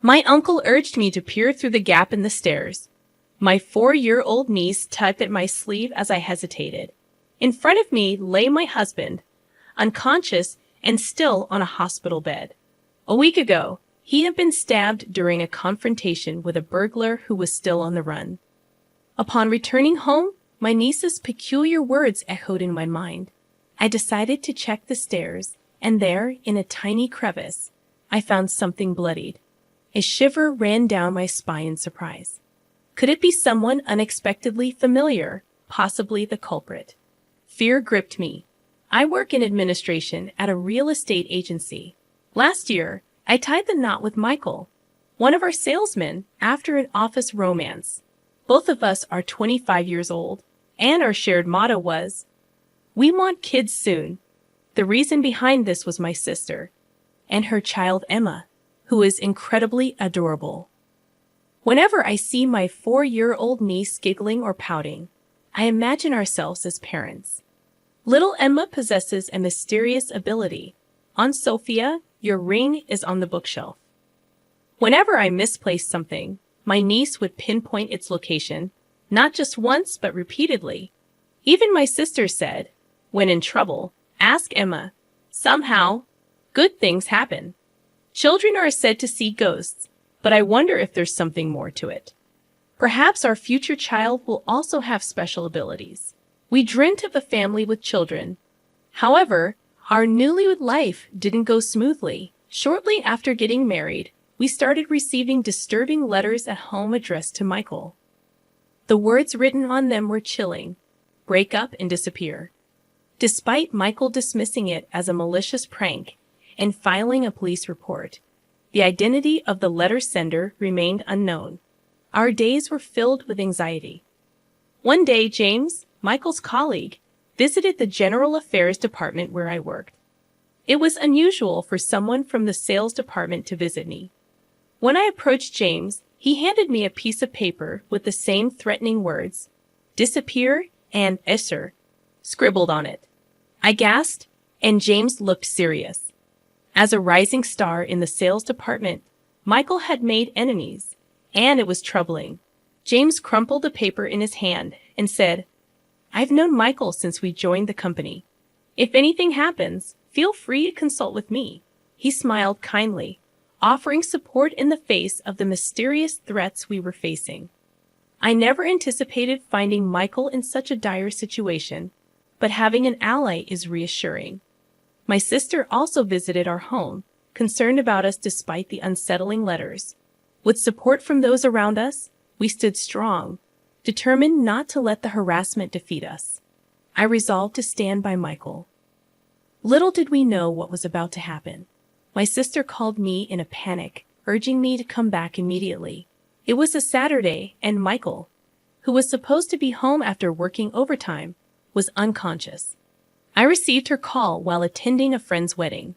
My uncle urged me to peer through the gap in the stairs. My 4-year-old niece tugged at my sleeve as I hesitated. In front of me lay my husband, unconscious and still on a hospital bed. A week ago, he had been stabbed during a confrontation with a burglar who was still on the run. Upon returning home, my niece's peculiar words echoed in my mind. I decided to check the stairs, and there, in a tiny crevice, I found something bloodied. A shiver ran down my spine in surprise. Could it be someone unexpectedly familiar, possibly the culprit? Fear gripped me. I work in administration at a real estate agency. Last year, I tied the knot with Michael, one of our salesmen, after an office romance. Both of us are 25 years old, and our shared motto was, "We want kids soon." The reason behind this was my sister and her child Emma, who is incredibly adorable. Whenever I see my 4-year-old niece giggling or pouting, I imagine ourselves as parents. Little Emma possesses a mysterious ability. Aunt Sophia, your ring is on the bookshelf. Whenever I misplaced something, my niece would pinpoint its location, not just once but repeatedly. Even my sister said, when in trouble, ask Emma. Somehow, good things happen. Children are said to see ghosts, but I wonder if there's something more to it. Perhaps our future child will also have special abilities. We dreamt of a family with children. However, our newlywed life didn't go smoothly. Shortly after getting married, we started receiving disturbing letters at home addressed to Michael. The words written on them were chilling: break up and disappear. Despite Michael dismissing it as a malicious prank and filing a police report, the identity of the letter sender remained unknown. Our days were filled with anxiety. One day, James, Michael's colleague, visited the General Affairs Department where I worked. It was unusual for someone from the sales department to visit me. When I approached James, he handed me a piece of paper with the same threatening words, "disappear" and "esser" scribbled on it. I gasped, and James looked serious. As a rising star in the sales department, Michael had made enemies, and it was troubling. James crumpled the paper in his hand and said, "I've known Michael since we joined the company. If anything happens, feel free to consult with me." He smiled kindly, offering support in the face of the mysterious threats we were facing. I never anticipated finding Michael in such a dire situation, but having an ally is reassuring. My sister also visited our home, concerned about us despite the unsettling letters. With support from those around us, we stood strong, determined not to let the harassment defeat us. I resolved to stand by Michael. Little did we know what was about to happen. My sister called me in a panic, urging me to come back immediately. It was a Saturday, and Michael, who was supposed to be home after working overtime, was unconscious. I received her call while attending a friend's wedding.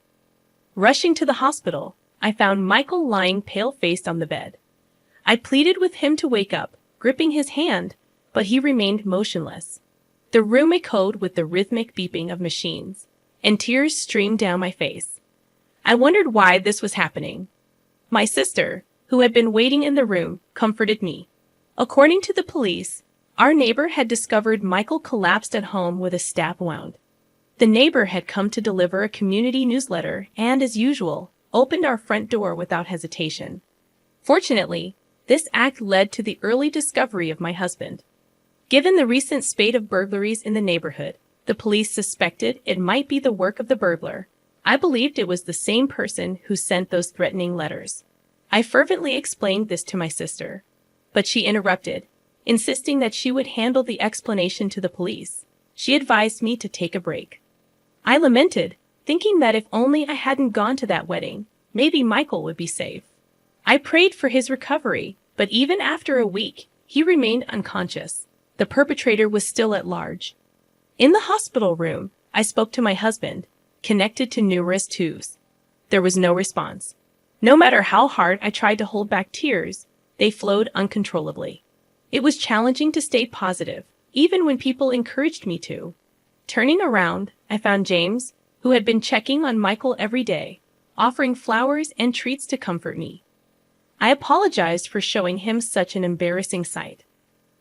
Rushing to the hospital, I found Michael lying pale-faced on the bed. I pleaded with him to wake up, gripping his hand, but he remained motionless. The room echoed with the rhythmic beeping of machines, and tears streamed down my face. I wondered why this was happening. My sister, who had been waiting in the room, comforted me. According to the police, our neighbor had discovered Michael collapsed at home with a stab wound. The neighbor had come to deliver a community newsletter and, as usual, opened our front door without hesitation. Fortunately, this act led to the early discovery of my husband. Given the recent spate of burglaries in the neighborhood, the police suspected it might be the work of the burglar. I believed it was the same person who sent those threatening letters. I fervently explained this to my sister, but she interrupted, insisting that she would handle the explanation to the police. She advised me to take a break. I lamented, thinking that if only I hadn't gone to that wedding, maybe Michael would be safe. I prayed for his recovery, but even after a week, he remained unconscious. The perpetrator was still at large. In the hospital room, I spoke to my husband, connected to numerous tubes. There was no response. No matter how hard I tried to hold back tears, they flowed uncontrollably. It was challenging to stay positive, even when people encouraged me to. Turning around, I found James, who had been checking on Michael every day, offering flowers and treats to comfort me. I apologized for showing him such an embarrassing sight.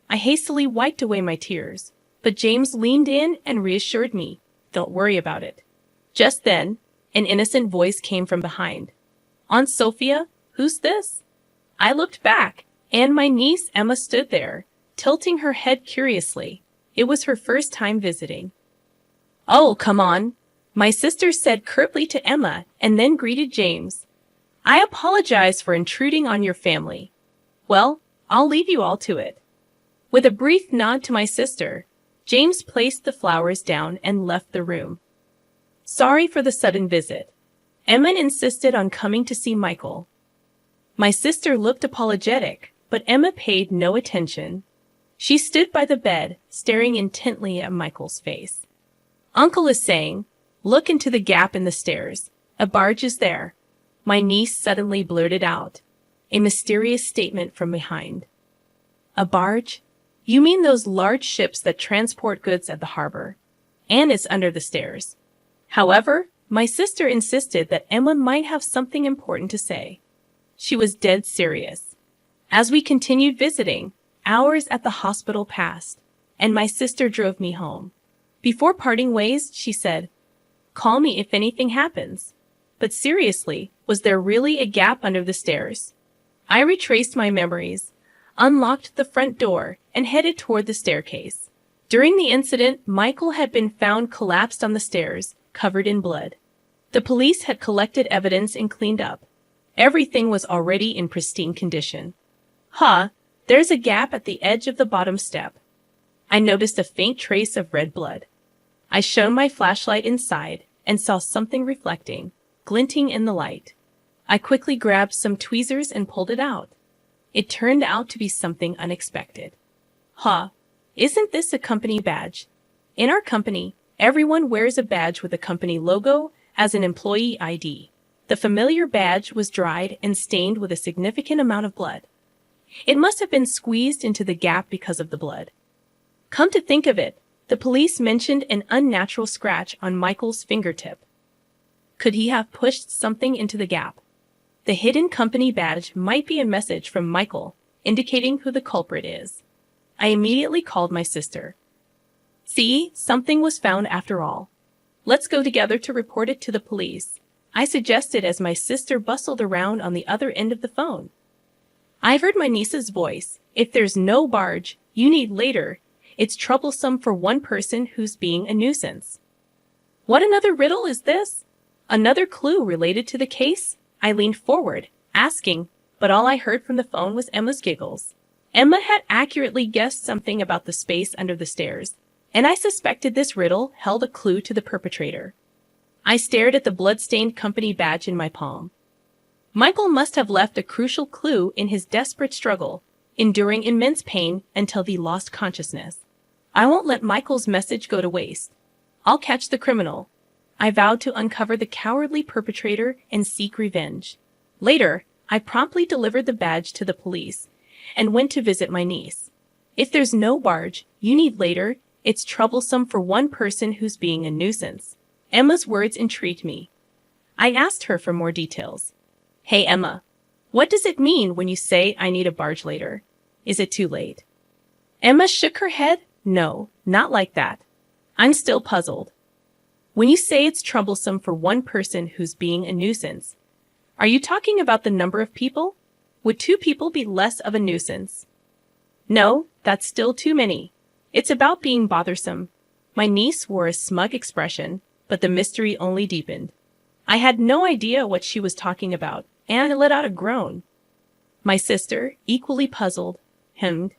I hastily wiped away my tears, but James leaned in and reassured me, "Don't worry about it." Just then, an innocent voice came from behind. "Aunt Sophia, who's this?" I looked back, and my niece Emma stood there, tilting her head curiously. It was her first time visiting. "Oh, come on," my sister said curtly to Emma and then greeted James. "I apologize for intruding on your family. Well, I'll leave you all to it." With a brief nod to my sister, James placed the flowers down and left the room. Sorry for the sudden visit. Emma insisted on coming to see Michael. My sister looked apologetic, but Emma paid no attention. She stood by the bed, staring intently at Michael's face. "Uncle is saying, look into the gap in the stairs. A barge is there." My niece suddenly blurted out, a mysterious statement from behind. "A barge? You mean those large ships that transport goods at the harbor? And it's under the stairs." However, my sister insisted that Emma might have something important to say. She was dead serious. As we continued visiting, hours at the hospital passed, and my sister drove me home. Before parting ways, she said, "Call me if anything happens." But seriously, was there really a gap under the stairs? I retraced my memories, unlocked the front door, and headed toward the staircase. During the incident, Michael had been found collapsed on the stairs, covered in blood. The police had collected evidence and cleaned up. Everything was already in pristine condition. There's a gap at the edge of the bottom step. I noticed a faint trace of red blood. I shone my flashlight inside and saw something reflecting, glinting in the light. I quickly grabbed some tweezers and pulled it out. It turned out to be something unexpected. Isn't this a company badge? In our company, everyone wears a badge with a company logo as an employee ID. The familiar badge was dried and stained with a significant amount of blood. It must have been squeezed into the gap because of the blood. Come to think of it, the police mentioned an unnatural scratch on Michael's fingertip. Could he have pushed something into the gap? The hidden company badge might be a message from Michael, indicating who the culprit is. I immediately called my sister. "See, something was found after all. Let's go together to report it to the police," I suggested as my sister bustled around on the other end of the phone. I heard my niece's voice. "If there's no barge, you need later. It's troublesome for one person who's being a nuisance." What another riddle is this? Another clue related to the case? I leaned forward, asking, but all I heard from the phone was Emma's giggles. Emma had accurately guessed something about the space under the stairs, and I suspected this riddle held a clue to the perpetrator. I stared at the blood-stained company badge in my palm. Michael must have left a crucial clue in his desperate struggle, enduring immense pain until he lost consciousness. I won't let Michael's message go to waste. I'll catch the criminal. I vowed to uncover the cowardly perpetrator and seek revenge. Later, I promptly delivered the badge to the police and went to visit my niece. If there's no barge, you need later. It's troublesome for one person who's being a nuisance. Emma's words intrigued me. I asked her for more details. Hey, Emma, what does it mean when you say I need a barge later? Is it too late? Emma shook her head. No, not like that. I'm still puzzled. When you say it's troublesome for one person who's being a nuisance, are you talking about the number of people? Would 2 people be less of a nuisance? No, that's still too many. It's about being bothersome. My niece wore a smug expression, but the mystery only deepened. I had no idea what she was talking about, and I let out a groan. My sister, equally puzzled, hemmed.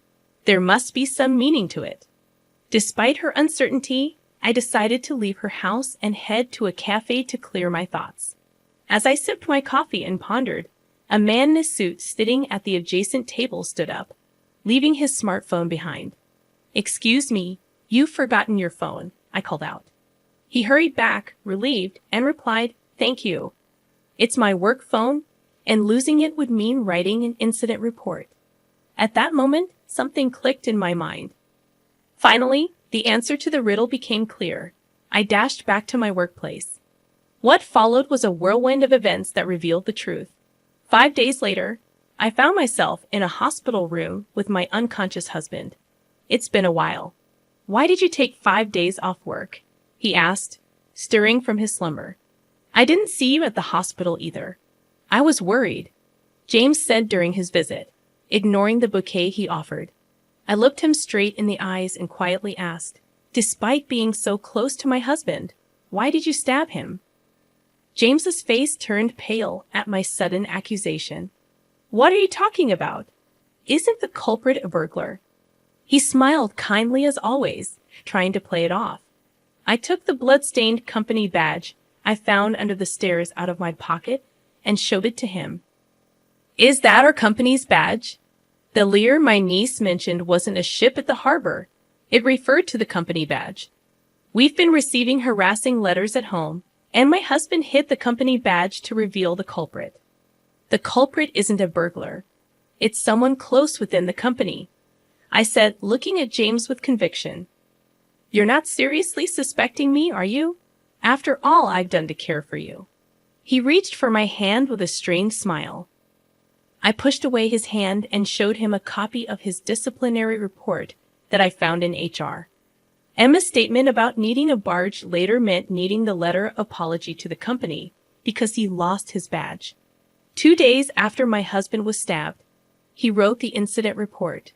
There must be some meaning to it. Despite her uncertainty, I decided to leave her house and head to a cafe to clear my thoughts. As I sipped my coffee and pondered, a man in a suit sitting at the adjacent table stood up, leaving his smartphone behind. Excuse me, you've forgotten your phone, I called out. He hurried back, relieved, and replied, Thank you. It's my work phone, and losing it would mean writing an incident report. At that moment, something clicked in my mind. Finally, the answer to the riddle became clear. I dashed back to my workplace. What followed was a whirlwind of events that revealed the truth. 5 days later, I found myself in a hospital room with my unconscious husband. It's been a while. Why did you take 5 days off work? He asked, stirring from his slumber. I didn't see you at the hospital either. I was worried, James said during his visit, ignoring the bouquet he offered. I looked him straight in the eyes and quietly asked, despite being so close to my husband, why did you stab him? James's face turned pale at my sudden accusation. What are you talking about? Isn't the culprit a burglar? He smiled kindly as always, trying to play it off. I took the blood-stained company badge I found under the stairs out of my pocket and showed it to him. Is that our company's badge? The Lear my niece mentioned wasn't a ship at the harbor. It referred to the company badge. We've been receiving harassing letters at home, and my husband hid the company badge to reveal the culprit. The culprit isn't a burglar. It's someone close within the company, I said, looking at James with conviction. You're not seriously suspecting me, are you? After all I've done to care for you. He reached for my hand with a strained smile. I pushed away his hand and showed him a copy of his disciplinary report that I found in HR. Emma's statement about needing a barge later meant needing the letter of apology to the company because he lost his badge. 2 days after my husband was stabbed, he wrote the incident report.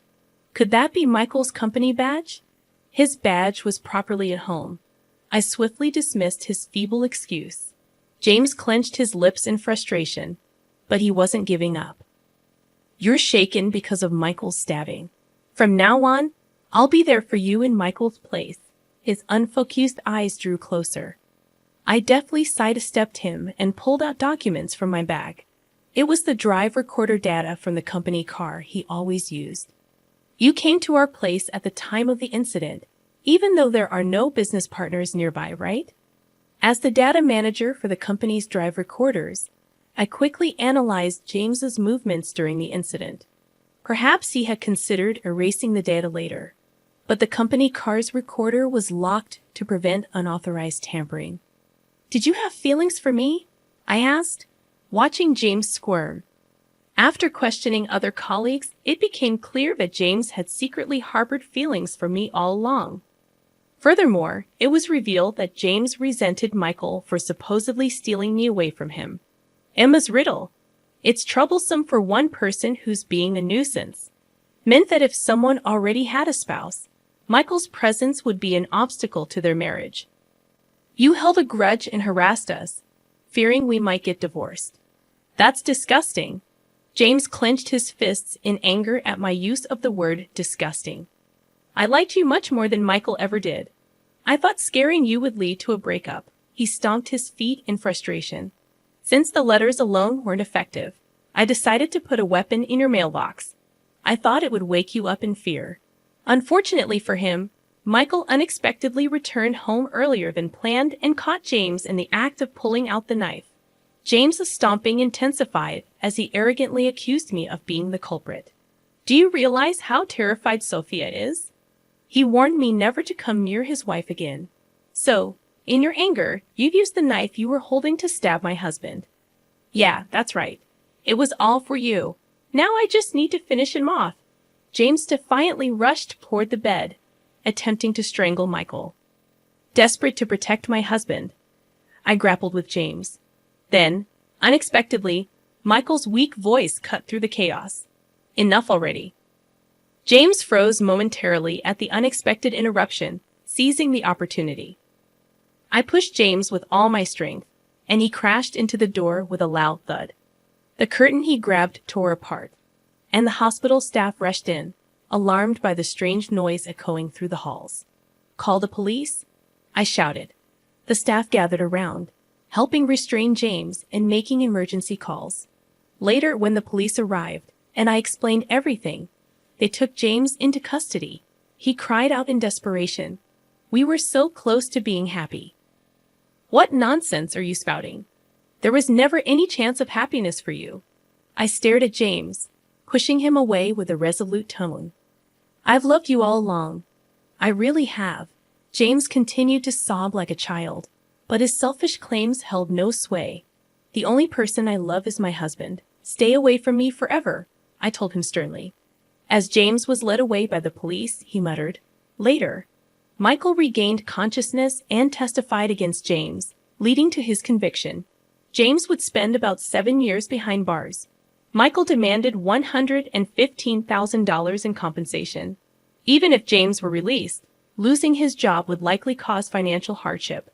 Could that be Michael's company badge? His badge was properly at home. I swiftly dismissed his feeble excuse. James clenched his lips in frustration, but he wasn't giving up. You're shaken because of Michael's stabbing. From now on, I'll be there for you in Michael's place. His unfocused eyes drew closer. I deftly sidestepped him and pulled out documents from my bag. It was the drive recorder data from the company car he always used. You came to our place at the time of the incident, even though there are no business partners nearby, right? As the data manager for the company's drive recorders, I quickly analyzed James's movements during the incident. Perhaps he had considered erasing the data later, but the company car's recorder was locked to prevent unauthorized tampering. Did you have feelings for me? I asked, watching James squirm. After questioning other colleagues, it became clear that James had secretly harbored feelings for me all along. Furthermore, it was revealed that James resented Michael for supposedly stealing me away from him. Emma's riddle. It's troublesome for one person who's being a nuisance. Meant that if someone already had a spouse, Michael's presence would be an obstacle to their marriage. You held a grudge and harassed us, fearing we might get divorced. That's disgusting. James clenched his fists in anger at my use of the word disgusting. I liked you much more than Michael ever did. I thought scaring you would lead to a breakup. He stomped his feet in frustration. Since the letters alone weren't effective, I decided to put a weapon in your mailbox. I thought it would wake you up in fear. Unfortunately for him, Michael unexpectedly returned home earlier than planned and caught James in the act of pulling out the knife. James's stomping intensified as he arrogantly accused me of being the culprit. Do you realize how terrified Sophia is? He warned me never to come near his wife again. So, in your anger, you've used the knife you were holding to stab my husband. Yeah, that's right. It was all for you. Now I just need to finish him off. James defiantly rushed toward the bed, attempting to strangle Michael. Desperate to protect my husband, I grappled with James. Then, unexpectedly, Michael's weak voice cut through the chaos. Enough already. James froze momentarily at the unexpected interruption, seizing the opportunity. I pushed James with all my strength, and he crashed into the door with a loud thud. The curtain he grabbed tore apart, and the hospital staff rushed in, alarmed by the strange noise echoing through the halls. Call the police? I shouted. The staff gathered around, helping restrain James and making emergency calls. Later, when the police arrived, and I explained everything, they took James into custody. He cried out in desperation. We were so close to being happy. What nonsense are you spouting? There was never any chance of happiness for you. I stared at James, pushing him away with a resolute tone. I've loved you all along. I really have. James continued to sob like a child, but his selfish claims held no sway. The only person I love is my husband. Stay away from me forever. I told him sternly. As James was led away by the police, he muttered. Later, Michael regained consciousness and testified against James, leading to his conviction. James would spend about 7 years behind bars. Michael demanded $115,000 in compensation. Even if James were released, losing his job would likely cause financial hardship.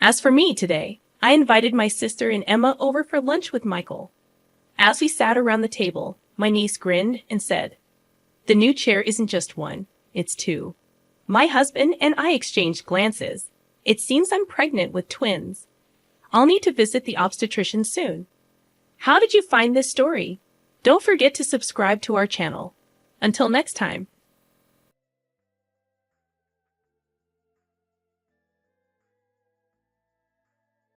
As for me today, I invited my sister and Emma over for lunch with Michael. As we sat around the table, my niece grinned and said, "The new chair isn't just one, it's two." My husband and I exchanged glances. It seems I'm pregnant with twins. I'll need to visit the obstetrician soon. How did you find this story? Don't forget to subscribe to our channel. Until next time.